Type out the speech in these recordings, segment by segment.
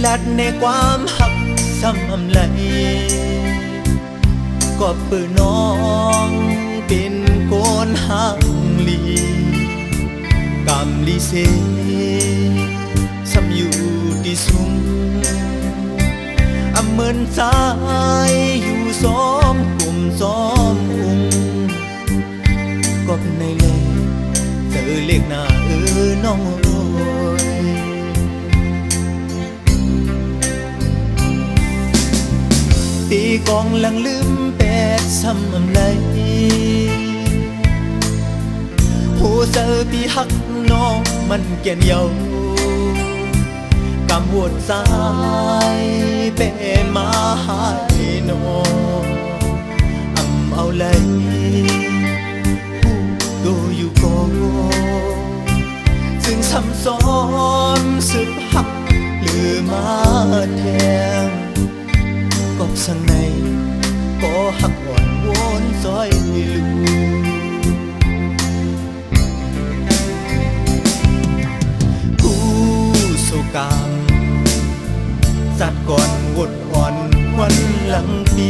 ลัดในความหักซ้ำไหลก็เปิดน้องเป็นโกนห่างลีกำลีเซซ้ำอยู่ที่สูงเหมือนสายอยู่ซ้อมกลุ่มซ้อมอุ้งกบในเล่เจอเล็กหน้าน้องตีกองหลังลืมแปดซ้ำไหลหูเจอพี่หักน้องมันแก่นเยากำวดสายเป้มาหายนองเอาเลยผู้ดูอยู่ก่อนซึ่งซ้ำซ้อนสึกหักหรือมาแทงกบสังในก็หักอ่อนวนซอยลูผู้โศกามสัตว์ก่อนวดอ่อนวันหลังปี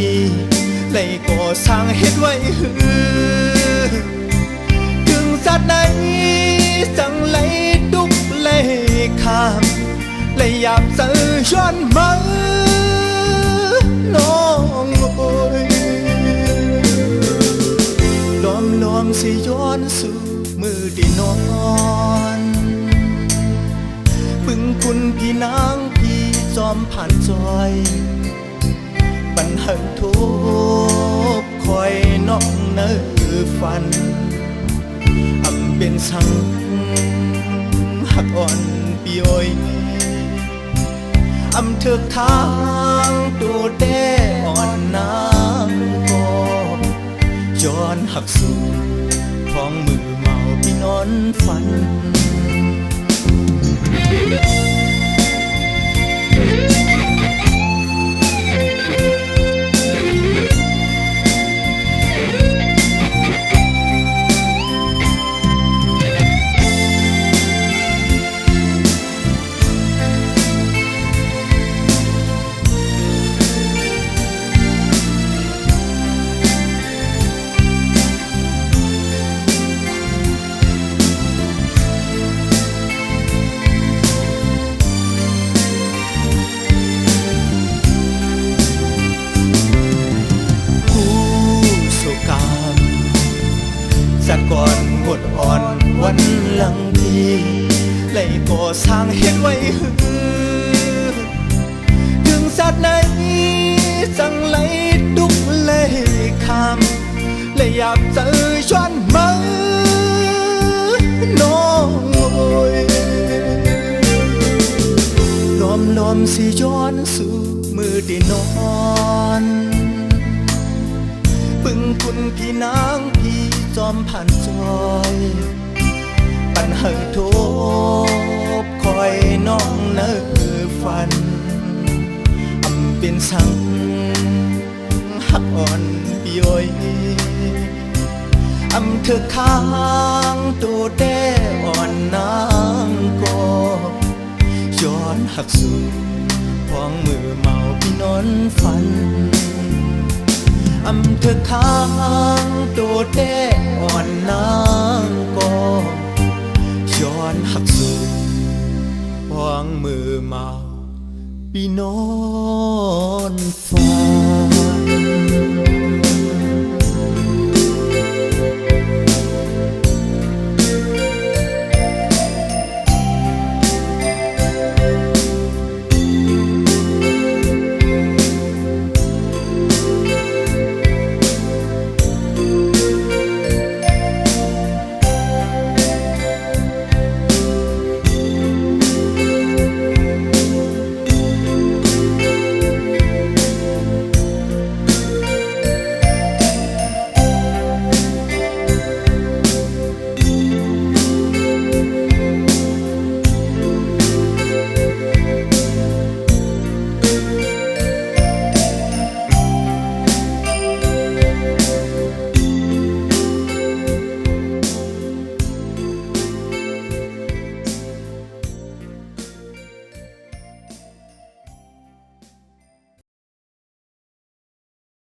เลยก่อสร้างเฮ็ดไว้หือถึงสัตว์ไหนสั่งไหลดุกเลยข้ามเลยหยาบเสือย้อนมาน้องโอยลอมสิย้อนสู่มือที่นอนบึงคุณพี่นางพี่จอมผ่านจอยปัญหาทุบคอยน้องเนื้อฟันเป็นสังหักอ่อนปีโอยเถิกทางตัวแดอ่อนน้ำก็ย้อนหักสู่ของมือเมาพี่นอนฝันสัตว์ก่อนหดอ่อนวันหลังพี่เลยก่อสร้างเฮ็ดไว้หือถึงสัตว์ไหนสั่งไหลดุกเลยข้ามเลยหยาบเจอย้อนมาน้องโอยลอมสิย้อนสู่มือที่นอนปึงคุณพี่นางพี่จอมผ่านจอยปัญหาทุบคอยน้องเนื้อฟันเป็นสังหักอ่อนปีโอยเธอข้างตัวแดอ่อนนางก็ย้อนหักสู่พองมือเมาพี่นอนฝันเธอข้างตัวแดอ่อนนางก็ย้อนหักสู่วางมือเมาพี่นอนฝัน